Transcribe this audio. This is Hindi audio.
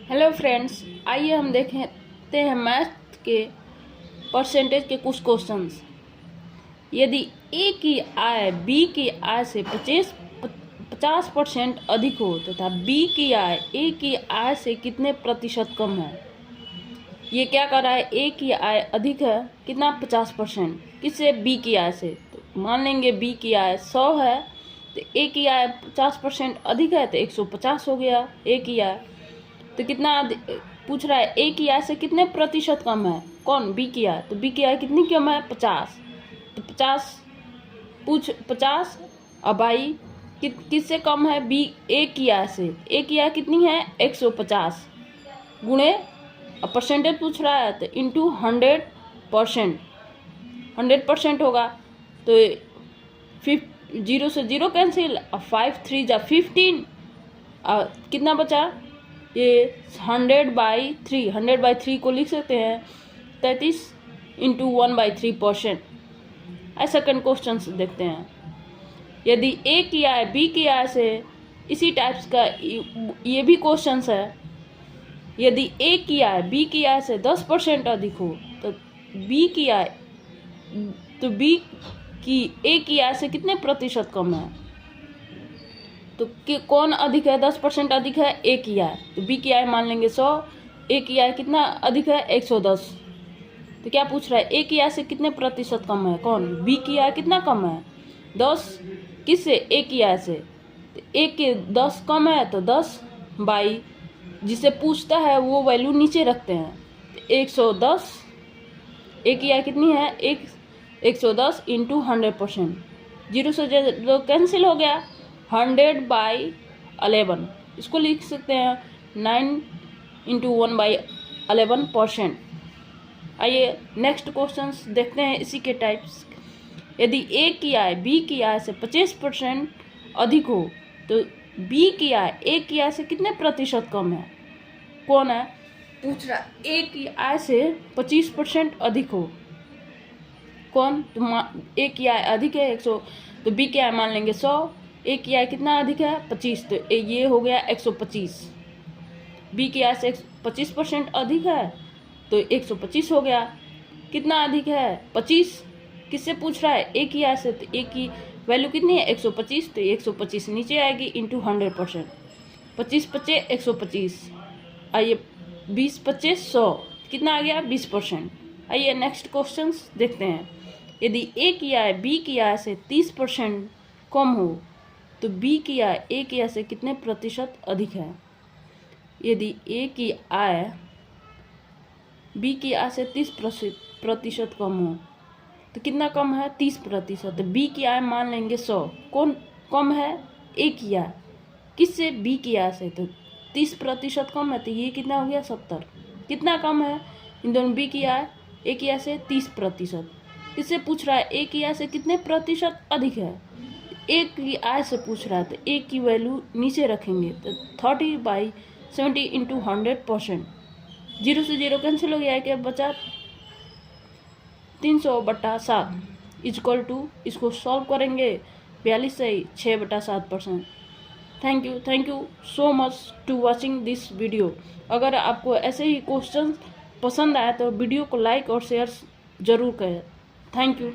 हेलो फ्रेंड्स, आइए हम देखते हैं मैथ के परसेंटेज के कुछ क्वेश्चंस। यदि ए की आय बी की आय से 50% अधिक हो तथा बी की आय ए की आय से कितने प्रतिशत कम है। ये क्या कर रहा है, ए की आय अधिक है कितना 50%, किससे, बी की आय से। तो मान लेंगे बी की आय 100 है तो ए की आय 50% अधिक है तो 150 हो गया ए की आय। तो कितना पूछ रहा है, ए की आय से कितने प्रतिशत कम है, कौन, बी की आय। तो बी की आय कितनी कम है, 50। तो 50 अब आई किससे कम है, बी, ए की आय से। ए की आय कितनी है, 150 गुणे, अब परसेंटेज पूछ रहा है तो इंटू 100%, 100% होगा। तो 0 से 0 कैंसिल, अब 5 3 जा 15, कितना बचा, ये 100/3, 100/3 को लिख सकते हैं 33 इंटू 1/3%। सेकंड क्वेश्चन देखते हैं। यदि ए की आय बी की आय से, इसी टाइप्स का ये भी क्वेश्चन है। यदि ए की आय बी की आय से 10% अधिक हो तो बी की आय, तो बी की ए की आय से कितने प्रतिशत कम है। तो कौन अधिक है, 10% अधिक है, ए की आय। तो बी की आय मान लेंगे 100, ए की आय कितना अधिक है, 110। तो क्या पूछ रहा है, ए की आय से कितने प्रतिशत कम है, कौन, बी की आय कितना कम है, 10, किससे, ए की आय से। तो ए के 10 कम है तो 10/, जिसे पूछता है वो वैल्यू नीचे रखते हैं। तो 110, ए की आय कितनी है, 110 इंटू 100%, 0 से 0 कैंसिल हो गया, 100/11, इसको लिख सकते हैं 9 इंटू 1/11%। आइए नेक्स्ट क्वेश्चंस देखते हैं इसी के टाइप्स। यदि ए की आय बी की आय से 50% अधिक हो तो बी की आय ए की आय से कितने प्रतिशत कम है, कौन है, पूछ रहा, ए की आय से 25% अधिक हो, कौन, तो ए की आय अधिक है 100, तो बी की आय मान लेंगे 100, ए की आय कितना अधिक है, 25, तो ये हो गया 125। बी की आय से 25% अधिक है तो 125 हो गया। कितना अधिक है, 25, किससे पूछ रहा है, ए की आय से। तो ए की वैल्यू कितनी है, 125, तो 125 नीचे आएगी इंटू 100%, 25 25 125। आइए 20 25 100, कितना आ गया, 20%। आइए नेक्स्ट क्वेश्चन देखते हैं। यदि ए की आय बी की आय से 30% कम हो तो बी की आय ए की आय से कितने प्रतिशत अधिक है। यदि ए की आय बी की आय से 30% कम हो तो कितना कम है, 30%। तो बी की आय मान लेंगे 100, कौन कम है, ए की आय, किससे, बी की आय से। तो 30% कम है तो ये कितना हो गया, 70। कितना कम है इन दोनों, बी की आय ए की आय से 30%, किससे पूछ रहा है, ए की आय से कितने प्रतिशत अधिक है, ए की आय से पूछ रहा है। तो ए की वैल्यू नीचे रखेंगे तो 30/70 इंटू 100%, 0 से 0 कैंसिल हो गया है, क्या बचा, 300/7 इजक्वल टू, इसको सॉल्व करेंगे 42 से 6/7%। Thank you so much to watching this video. अगर आपको ऐसे ही क्वेश्चन पसंद आए तो वीडियो को लाइक और शेयर जरूर करें। Thank you.